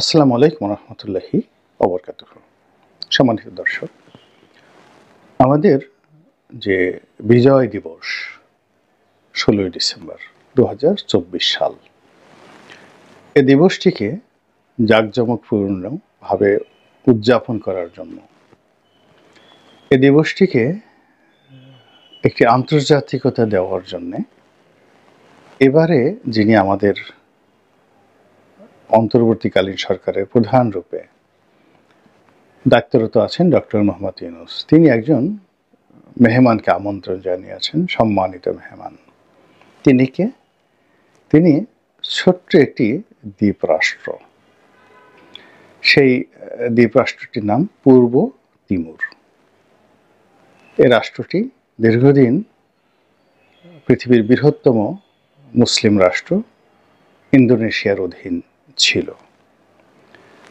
আসসালামু আলাইকুম রহমতুল্লাহি ওবরকাতুহু। সম্মানিত দর্শক, আমাদের যে বিজয় দিবস ১৬ই ডিসেম্বর ২০২৪ সাল, এ দিবসটিকে জাঁকজমকপূর্ণভাবে উদযাপন করার জন্য, এ দিবসটিকে একটি আন্তর্জাতিকতা দেওয়ার জন্যে এবারে যিনি আমাদের অন্তর্বর্তীকালীন সরকারের প্রধান রূপে দায়িত্বরত আছেন ডক্টর মোহাম্মদ ইউনূস, তিনি একজন মেহমানকে আমন্ত্রণ জানিয়েছেন, সম্মানিত মেহমান। তিনি কে? তিনি ছোট্ট একটি দ্বীপরাষ্ট্র। সেই দ্বীপরাষ্ট্রটির নাম পূর্ব তিমুর। এই রাষ্ট্রটি দীর্ঘদিন পৃথিবীর বৃহত্তম মুসলিম রাষ্ট্র ইন্দোনেশিয়ার অধীন ছিল।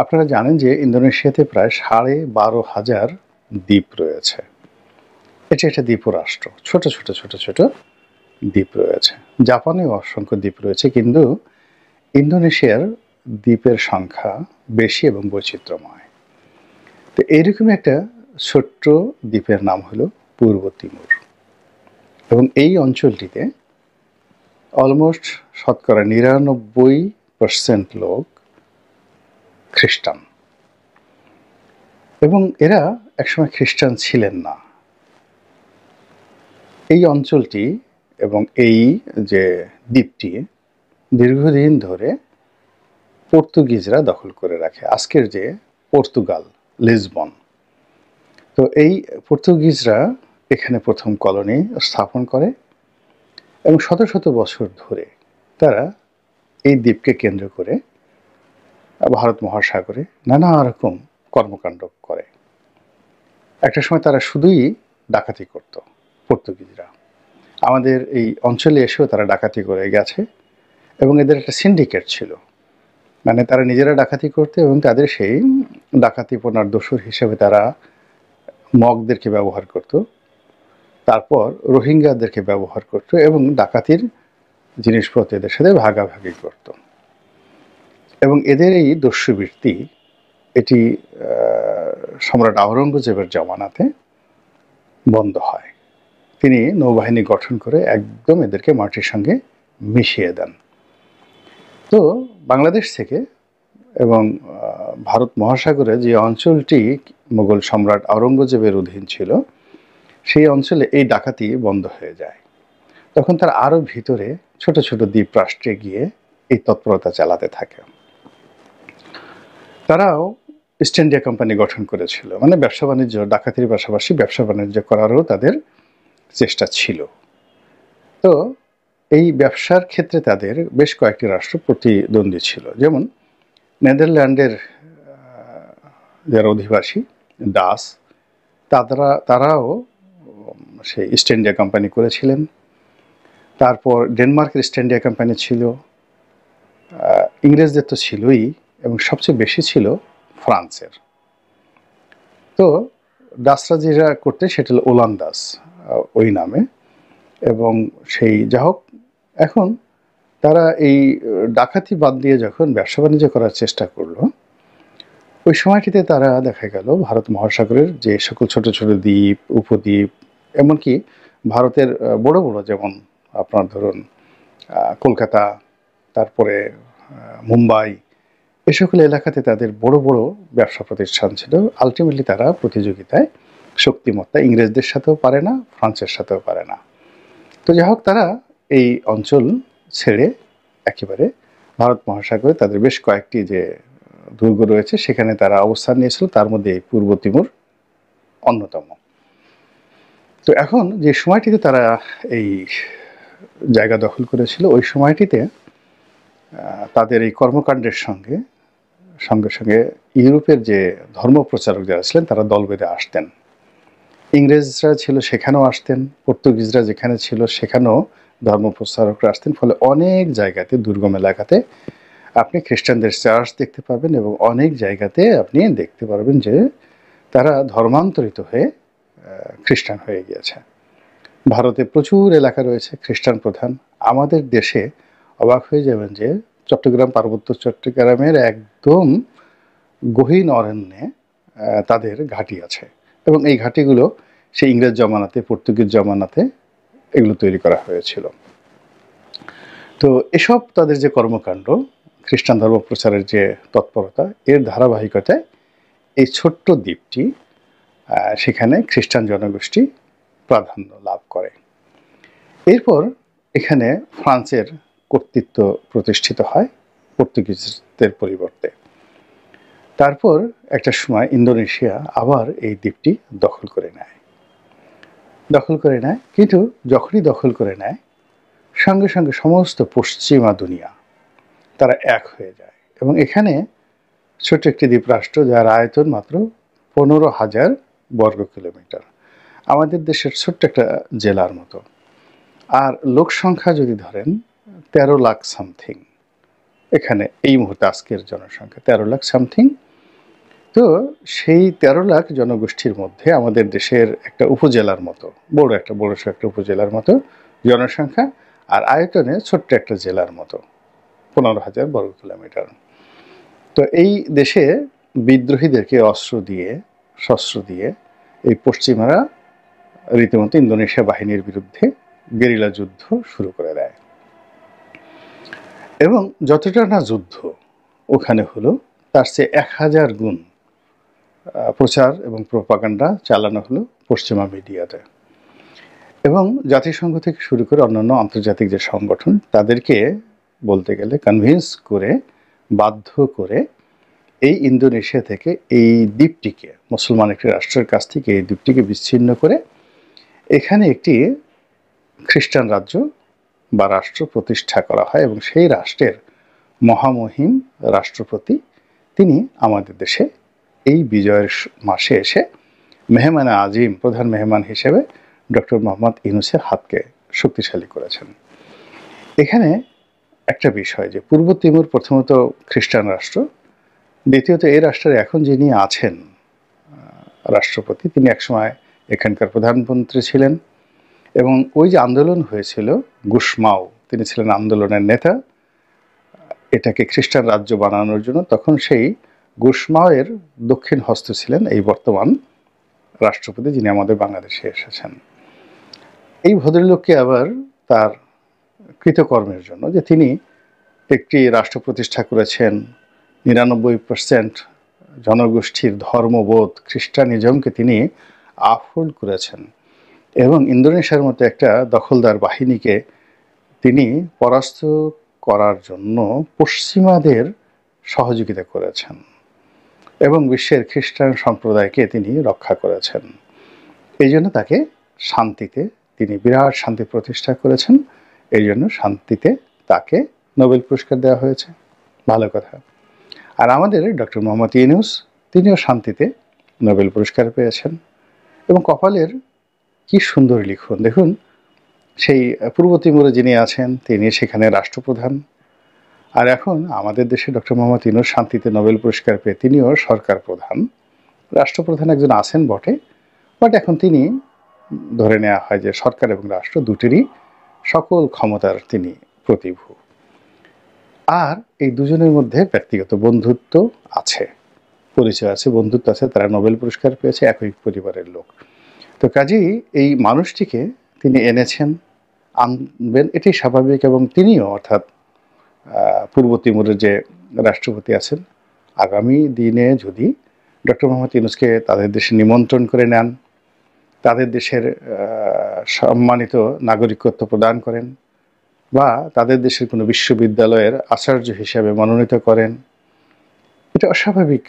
আপনারা জানেন যে ইন্দোনেশিয়াতে প্রায় ১২,৫০০ দ্বীপ রয়েছে। এটি একটা দ্বীপরাষ্ট্র, ছোট ছোট ছোট ছোট দ্বীপ রয়েছে। জাপানেও অসংখ্য দ্বীপ রয়েছে, কিন্তু ইন্দোনেশিয়ার দ্বীপের সংখ্যা বেশি এবং বৈচিত্র্যময়। তো এইরকম একটা ছোট্ট দ্বীপের নাম হলো পূর্ব তিমুর, এবং এই অঞ্চলটিতে অলমোস্ট শতকরা ৯৯% লোক খ্রিস্টান, এবং এরা একসময় খ্রিস্টান ছিলেন না। এই অঞ্চলটি এবং এই যে দ্বীপটি দীর্ঘদিন ধরে পর্তুগিজরা দখল করে রাখে, আজকের যে পর্তুগাল, লিসবন। তো এই পর্তুগিজরা এখানে প্রথম কলোনি স্থাপন করে, এবং শত শত বছর ধরে তারা এই দ্বীপকে কেন্দ্র করে ভারত মহাসাগরে নানা রকম কর্মকাণ্ড করে। একটা সময় তারা শুধুই ডাকাতি করত, পর্তুগিজরা আমাদের এই অঞ্চলে এসেও তারা ডাকাতি করে গেছে, এবং এদের একটা সিন্ডিকেট ছিল, মানে তারা নিজেরা ডাকাতি করতে, এবং তাদের সেই ডাকাতিপনার দোসর হিসেবে তারা মগদেরকে ব্যবহার করত, তারপর রোহিঙ্গাদেরকে ব্যবহার করত, এবং ডাকাতির জিনিসপত্র এদের সাথে ভাগাভাগি করত। এবং এদের এই দস্যুবৃত্তি এটি সম্রাট আওরঙ্গজেবের জমানাতে বন্ধ হয়। তিনি নৌবাহিনী গঠন করে একদম এদেরকে মাটির সঙ্গে মিশিয়ে দেন। তো বাংলাদেশ থেকে এবং ভারত মহাসাগরে যে অঞ্চলটি মোগল সম্রাট আওরঙ্গজেবের অধীন ছিল, সেই অঞ্চলে এই ডাকাতি বন্ধ হয়ে যায়। তখন তারা আরও ভিতরে ছোট ছোট দ্বীপ রাষ্ট্রে গিয়ে এই তৎপরতা চালাতে থাকে। তারাও ইস্ট ইন্ডিয়া কোম্পানি গঠন করেছিল, মানে ব্যবসা বাণিজ্য, ডাকাতির পাশাপাশি ব্যবসা বাণিজ্য করারও তাদের চেষ্টা ছিল। তো এই ব্যবসার ক্ষেত্রে তাদের বেশ কয়েকটি রাষ্ট্র প্রতিদ্বন্দ্বী ছিল, যেমন নেদারল্যান্ডের যারা অধিবাসী ডাচ, তারাও সেই ইস্ট ইন্ডিয়া কোম্পানি করেছিলেন। তারপর ডেনমার্কের ইস্ট ইন্ডিয়া কোম্পানি ছিল, ইংরেজদের তো ছিলই, এবং সবচেয়ে বেশি ছিল ফ্রান্সের। তো ডাচরা যেটা করতে সেটা হলো ওলান্দাস ওই নামে, এবং সেই যা হোক, এখন তারা এই ডাকাতি বাদ দিয়ে যখন ব্যবসা বাণিজ্য করার চেষ্টা করলো, ওই সময়টিতে তারা দেখা গেল ভারত মহাসাগরের যে সকল ছোট ছোট দ্বীপ, উপদ্বীপ, এমনকি ভারতের বড় বড়, যেমন আপনার ধরুন কলকাতা, তারপরে মুম্বাই, এ সকল এলাকাতে তাদের বড় বড় ব্যবসা প্রতিষ্ঠান ছিল। আলটিমেটলি তারা প্রতিযোগিতায় শক্তিমত্তা ইংরেজদের সাথেও পারে না, ফ্রান্সের সাথেও পারে না। তো যাই হোক, তারা এই অঞ্চল ছেড়ে একেবারে ভারত মহাসাগরে তাদের বেশ কয়েকটি যে দুর্গ রয়েছে সেখানে তারা অবস্থান নিয়েছিল, তার মধ্যে এই পূর্ব তিমুর অন্যতম। তো এখন যে সময়টিতে তারা এই জায়গা দখল করেছিল, ওই সময়টিতে তাদের এই কর্মকাণ্ডের সঙ্গে সঙ্গে সঙ্গে ইউরোপের যে ধর্মপ্রচারক যারা ছিলেন তারা দল বেঁধে আসতেন। ইংরেজরা ছিল সেখানেও আসতেন, পর্তুগিজরা যেখানে ছিল সেখানেও ধর্মপ্রচারকরা আসতেন। ফলে অনেক জায়গাতে, দুর্গম এলাকাতে আপনি খ্রিস্টানদের চার্চ দেখতে পাবেন, এবং অনেক জায়গাতে আপনি দেখতে পারবেন যে তারা ধর্মান্তরিত হয়ে খ্রিস্টান হয়ে গিয়েছে। ভারতে প্রচুর এলাকা রয়েছে খ্রিস্টান প্রধান। আমাদের দেশে অবাক হয়ে যাবেন যে চট্টগ্রাম, পার্বত্য চট্টগ্রামের একদম গহীন অরণ্যে তাদের ঘাঁটি আছে, এবং এই ঘাঁটিগুলো সেই ইংরেজ জমানাতে, পর্তুগিজ জমানাতে এগুলো তৈরি করা হয়েছিল। তো এসব তাদের যে কর্মকাণ্ড, খ্রিস্টান ধর্ম প্রচারের যে তৎপরতা, এর ধারাবাহিকতায় এই ছোট্ট দ্বীপটি সেখানে খ্রিস্টান জনগোষ্ঠী প্রাধান্য লাভ করে। এরপর এখানে ফ্রান্সের কর্তৃত্ব প্রতিষ্ঠিত হয় পর্তুগিজদের পরিবর্তে। তারপর একটা সময় ইন্দোনেশিয়া আবার এই দ্বীপটি দখল করে নেয়। কিন্তু যখনই দখল করে নেয়, সঙ্গে সঙ্গে সমস্ত পশ্চিমা দুনিয়া তারা এক হয়ে যায়, এবং এখানে ছোট্ট একটি দ্বীপরাষ্ট্র, যার আয়তন মাত্র 15,000 বর্গ কিলোমিটার, আমাদের দেশের ছোট্ট একটা জেলার মতো। আর লোক সংখ্যা যদি ধরেন 13 লাখ সামথিং, এখানে এই মুহূর্তে আজকের জনসংখ্যা 13 লাখ সামথিং। তো সেই 13 লাখ জনগোষ্ঠীর মধ্যে আমাদের দেশের একটা উপজেলার মতো, বড় একটা উপজেলার মতো জনসংখ্যা, আর আয়তনে ছোট্ট একটা জেলার মতো 15,000 বর্গ কিলোমিটার। তো এই দেশে বিদ্রোহীদেরকে শস্ত্র দিয়ে এই পশ্চিমারা রীতিমতো ইন্দোনেশিয়া বাহিনীর বিরুদ্ধে গেরিলা যুদ্ধ শুরু করে দেয়, এবং যতটা না যুদ্ধ ওখানে হলো, তার চেয়ে 1000 গুণ প্রচার এবং প্রোপাগান্ডা চালানো হলো পশ্চিমা মিডিয়াতে। এবং জাতিসংঘ থেকে শুরু করে অন্যান্য আন্তর্জাতিক যে সংগঠন, তাদেরকে বলতে গেলে কনভিন্স করে, বাধ্য করে এই ইন্দোনেশিয়া থেকে এই দ্বীপটিকে, মুসলমান একটি রাষ্ট্রের কাছ থেকে এই দ্বীপটিকে বিচ্ছিন্ন করে এখানে একটি খ্রিস্টান রাজ্য বা রাষ্ট্র প্রতিষ্ঠা করা হয়, এবং সেই রাষ্ট্রের মহামহিম রাষ্ট্রপতি তিনি আমাদের দেশে এই বিজয়ের মাসে এসে মেহমান আজিম, প্রধান মেহমান হিসেবে ডক্টর মোহাম্মদ ইউনূসের হাতকে শক্তিশালী করেছেন। এখানে একটা বিষয় যে পূর্ব তিমুর প্রথমত খ্রিস্টান রাষ্ট্র, দ্বিতীয়ত এই রাষ্ট্রের এখন যিনি আছেন রাষ্ট্রপতি, তিনি একসময় এখানকার প্রধানমন্ত্রী ছিলেন, এবং ওই যে আন্দোলন হয়েছিল গুশমাও, তিনি ছিলেন আন্দোলনের নেতা এটাকে খ্রিস্টান রাজ্য বানানোর জন্য। তখন সেই গুশমাওয়ের দক্ষিণ হস্ত ছিলেন এই বর্তমান রাষ্ট্রপতি, যিনি আমাদের বাংলাদেশে এসেছেন। এই ভদ্রলোককে আবার তার কৃতকর্মের জন্য, যে তিনি একটি রাষ্ট্র প্রতিষ্ঠা করেছেন, 99% জনগোষ্ঠীর ধর্মবোধ খ্রিস্টানিজমকে তিনি আফোল্ড করেছেন, এবং ইন্দোনেশিয়ার মতো একটা দখলদার বাহিনীকে তিনি পরাস্ত করার জন্য পশ্চিমাদের সহযোগিতা করেছেন, এবং বিশ্বের খ্রিস্টান সম্প্রদায়কে তিনি রক্ষা করেছেন। এই জন্য তাকে শান্তিতে, তিনি বিরাট শান্তি প্রতিষ্ঠা করেছেন, এই জন্য শান্তিতে তাকে নোবেল পুরস্কার দেওয়া হয়েছে। ভালো কথা। আর আমাদের ডক্টর মোহাম্মদ ইউনূস, তিনিও শান্তিতে নোবেল পুরস্কার পেয়েছেন, এবং কপালের কি সুন্দর লিখন দেখুন, সেই পূর্ব তিমুরে যিনি আছেন তিনি সেখানে রাষ্ট্রপ্রধান, আর এখন আমাদের দেশে ডক্টর মোহাম্মদ ইউনূস শান্তিতে নোবেল পুরস্কার পেয়ে তিনিও সরকার প্রধান। রাষ্ট্রপ্রধান একজন আছেন বটে, বাট এখন তিনি ধরে নেওয়া হয় যে সরকার এবং রাষ্ট্র দুটিরই সকল ক্ষমতার তিনি প্রতিভূ। আর এই দুজনের মধ্যে ব্যক্তিগত বন্ধুত্ব আছে, পরিচয় আছে, বন্ধুত্ব আছে, তারা নোবেল পুরস্কার পেয়েছে, একই পরিবারের লোক। তো কাজেই এই মানুষটিকে তিনি এনেছেন, আনবেন, এটি স্বাভাবিক। এবং তিনিও, অর্থাৎ পূর্ব তিমুরের যে রাষ্ট্রপতি আছেন, আগামী দিনে যদি ডক্টর মোহাম্মদ ইউনূসকে তাদের দেশে নিমন্ত্রণ করে নেন, তাদের দেশের সম্মানিত নাগরিকত্ব প্রদান করেন, বা তাদের দেশের কোনো বিশ্ববিদ্যালয়ের আচার্য হিসাবে মনোনীত করেন, এটা অস্বাভাবিক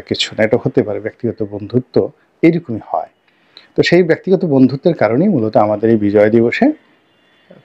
কিছু না, এটা হতে পারে। ব্যক্তিগত বন্ধুত্ব এইরকমই হয়। তো সেই ব্যক্তিগত বন্ধুত্বের কারণেই মূলত আমাদের এই বিজয় দিবসে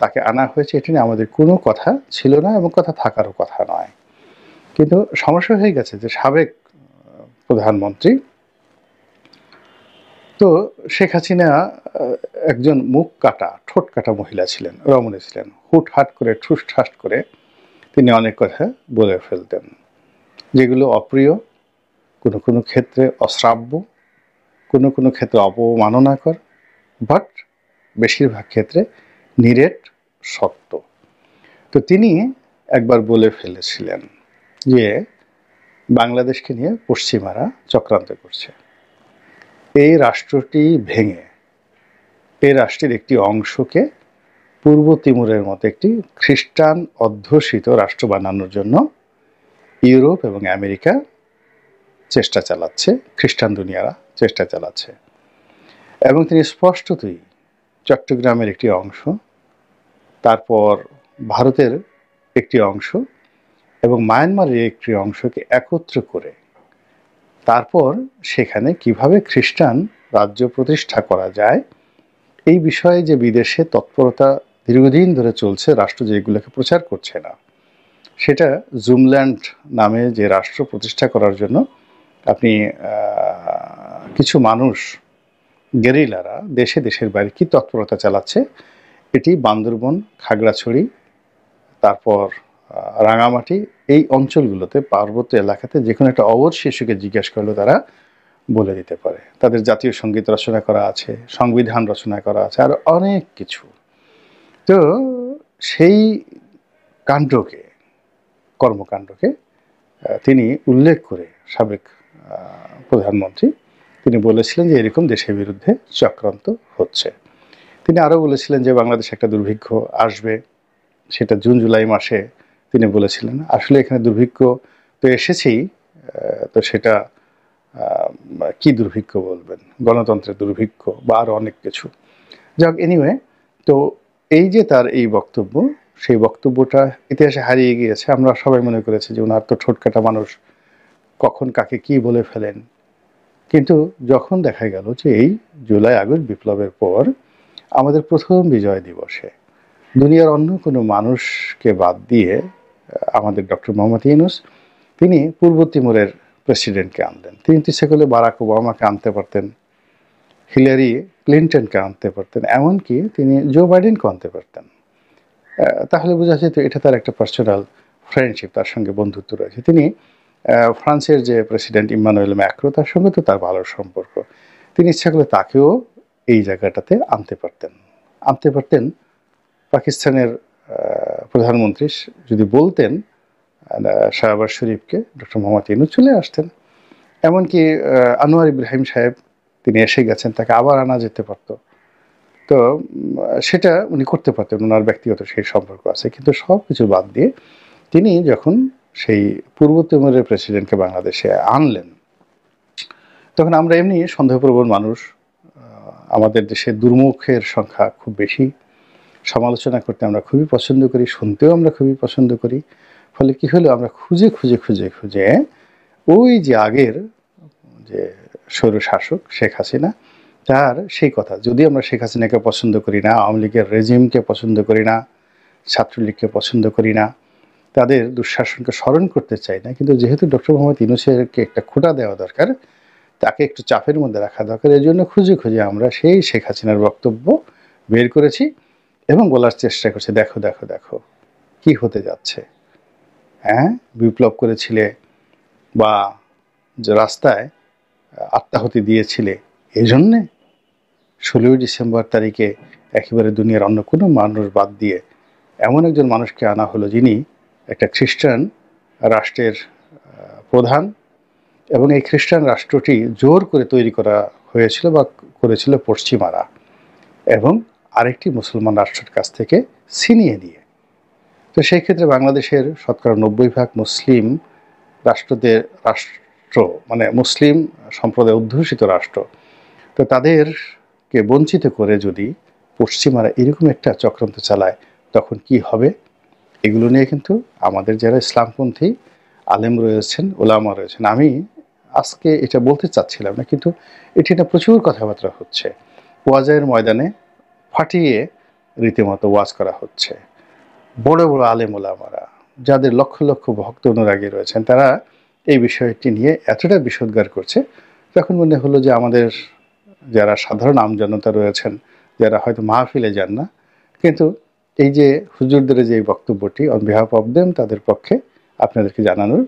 তাকে আনা হয়েছে। এটা নিয়ে আমাদের কোনো কথা ছিল না, এবং কথা থাকারও কথা নয়। কিন্তু সমস্যা হয়ে গেছে যে সাবেক প্রধানমন্ত্রী, তো শেখ হাসিনা একজন মুখ কাটা, ঠোঁট কাটা মহিলা ছিলেন, রমণী ছিলেন। হুটহাট করে, ঠুসঠাস করে তিনি অনেক কথা বলে ফেলতেন, যেগুলো অপ্রিয়, কোনো কোনো ক্ষেত্রে অশ্রাব্য, কোনো কোনো ক্ষেত্রে অবমাননাকর, বাট বেশিরভাগ ক্ষেত্রে নিরেট সত্য। তো তিনি একবার বলে ফেলেছিলেন যে বাংলাদেশকে নিয়ে পশ্চিমারা চক্রান্ত করছে। এই রাষ্ট্রটি ভেঙে এই রাষ্ট্রের একটি অংশকে পূর্ব তিমুরের মতো একটি খ্রিস্টান অধ্যুষিত রাষ্ট্র বানানোর জন্য ইউরোপ এবং আমেরিকা চেষ্টা চালাচ্ছে, খ্রিস্টান দুনিয়ারা চেষ্টা চালাচ্ছে। এবং তিনি স্পষ্টতই চট্টগ্রামের একটি অংশ, তারপর ভারতের একটি অংশ এবং মায়ানমারের একটি অংশকে একত্র করে তারপর সেখানে কিভাবে খ্রিস্টান রাজ্য প্রতিষ্ঠা করা যায় এই বিষয়ে যে বিদেশে তৎপরতা দীর্ঘদিন ধরে চলছে, রাষ্ট্র যেগুলোকে প্রচার করছে না, সেটা জুমল্যান্ড নামে যে রাষ্ট্র প্রতিষ্ঠা করার জন্য আপনি কিছু মানুষ গেরিলারা দেশে দেশের বাইরে কি তৎপরতা চালাচ্ছে, এটি বান্দরবন, খাগড়াছড়ি, তারপর রাঙামাটি, এই অঞ্চলগুলোতে পার্বত্য এলাকাতে যে কোনো একটা অবধ শিশুকে জিজ্ঞেস করলে তারা বলে দিতে পারে। তাদের জাতীয় সঙ্গীত রচনা করা আছে, সংবিধান রচনা করা আছে, আর অনেক কিছু। তো সেই কাণ্ডকে, কর্মকাণ্ডকে তিনি উল্লেখ করে সাবেক প্রধানমন্ত্রী তিনি বলেছিলেন যে এরকম দেশের বিরুদ্ধে চক্রান্ত হচ্ছে। তিনি আরও বলেছিলেন যে বাংলাদেশে একটা দুর্ভিক্ষ আসবে, সেটা জুন জুলাই মাসে তিনি বলেছিলেন। আসলে এখানে দুর্ভিক্ষ তো এসেছেই, তো সেটা কি দুর্ভিক্ষ বলবেন, গণতন্ত্রের দুর্ভিক্ষ বা আরও অনেক কিছু। যাক, এনিওয়ে, তো এই যে তার এই বক্তব্য, সেই বক্তব্যটা ইতিহাসে হারিয়ে গিয়েছে। আমরা সবাই মনে করেছি যে ওনার তো ঠোঁটকাটা মানুষ, কখন কাকে কি বলে ফেলেন। কিন্তু যখন দেখা গেল যে এই জুলাই আগস্ট বিপ্লবের পর আমাদের প্রথম বিজয় দিবসে দুনিয়ার অন্য কোনো মানুষকে বাদ দিয়ে আমাদের ডক্টর মোহাম্মদ ইউনূস তিনি পূর্ব তিমুরের প্রেসিডেন্টকে আনলেন। তিনি ইচ্ছে করলে বারাক ওবামাকে আনতে পারতেন, হিলারি ক্লিন্টনকে আনতে পারতেন, এমনকি তিনি জো বাইডেনকে আনতে পারতেন। তাহলে বোঝা যেত এটা তার একটা পার্সোনাল ফ্রেন্ডশিপ, তার সঙ্গে বন্ধুত্ব রয়েছে। তিনি ফ্রান্সের যে প্রেসিডেন্ট ইমানুয়েল ম্যাক্রো, তার সঙ্গে তো তার ভালো সম্পর্ক। তিনি ইচ্ছা করলে তাকেও এই জায়গাটাতে আনতে পারতেন। পাকিস্তানের প্রধানমন্ত্রী যদি বলতেন শাহবাজ শরীফকে, ডক্টর মোহাম্মদ ইউনূস চলে আসতেন। এমনকি আনোয়ার ইব্রাহিম সাহেব তিনি এসে গেছেন, তাকে আবার আনা যেতে পারত। তো সেটা উনি করতে পারতেন, ওনার ব্যক্তিগত সেই সম্পর্ক আছে। কিন্তু সব কিছু বাদ দিয়ে তিনি যখন সেই পূর্ব তিমুরের প্রেসিডেন্টকে বাংলাদেশে আনলেন, তখন আমরা এমনি সন্দেহপ্রবণ মানুষ, আমাদের দেশে দুর্মুখের সংখ্যা খুব বেশি, সমালোচনা করতে আমরা খুবই পছন্দ করি, শুনতেও আমরা খুবই পছন্দ করি। ফলে কি হলো, আমরা খুঁজে ওই যে আগের যে স্বৈরশাসক শেখ হাসিনা, তার সেই কথা, যদি আমরা শেখ হাসিনাকে পছন্দ করি না, আওয়ামী লীগের রেজিমকে পছন্দ করি না, ছাত্রলীগকে পছন্দ করি না, তাদের দুঃশাসনকে স্মরণ করতে চাই না, কিন্তু যেহেতু ডক্টর মোহাম্মদ ইউনূসকে একটা খোঁটা দেওয়া দরকার, তাকে একটু চাপের মধ্যে রাখা দরকার, এই জন্য খুঁজে আমরা সেই শেখ হাসিনার বক্তব্য বের করেছি এবং বলার চেষ্টা করছি, দেখো দেখো দেখো কি হতে যাচ্ছে। হ্যাঁ, বিপ্লব করেছিলে বা যে রাস্তায় আত্মাহুতি দিয়েছিলে, এই জন্যে 16ই ডিসেম্বর তারিখে একেবারে দুনিয়ার অন্য কোনো মানুষ বাদ দিয়ে এমন একজন মানুষকে আনা হলো যিনি একটা খ্রিস্টান রাষ্ট্রের প্রধান, এবং এই খ্রিস্টান রাষ্ট্রটি জোর করে তৈরি করা হয়েছিল বা করেছিল পশ্চিমারা, এবং আরেকটি মুসলমান রাষ্ট্রের কাছ থেকে ছিনিয়ে নিয়ে। তো সেই ক্ষেত্রে বাংলাদেশের শতকরা 90% মুসলিম রাষ্ট্র, মানে মুসলিম সম্প্রদায় অধ্যুষিত রাষ্ট্র, তো তাদেরকে বঞ্চিত করে যদি পশ্চিমারা এরকম একটা চক্রান্ত চালায়, তখন কি হবে? এগুলো নিয়ে কিন্তু আমাদের যারা ইসলামপন্থী আলেম রয়েছেন, ওলামা রয়েছেন, আমি আজকে এটা বলতে চাচ্ছিলাম না, কিন্তু এটা প্রচুর কথাবার্তা হচ্ছে, ওয়াজের ময়দানে ফাটিয়ে রীতিমতো ওয়াজ করা হচ্ছে। বড় বড় আলেম ওলামারা, যাদের লক্ষ লক্ষ ভক্ত অনুরাগী রয়েছেন, তারা এই বিষয়টি নিয়ে এতটা বিষোদ্গার করছে, তখন মনে হলো যে আমাদের যারা সাধারণ আমজনতা রয়েছেন, যারা হয়তো মাহফিলে যান না, কিন্তু এই যে হুজুরদের যে বক্তব্যটি অন বিহাফ অফ দেম, তাদের পক্ষে আপনাদেরকে জানানোর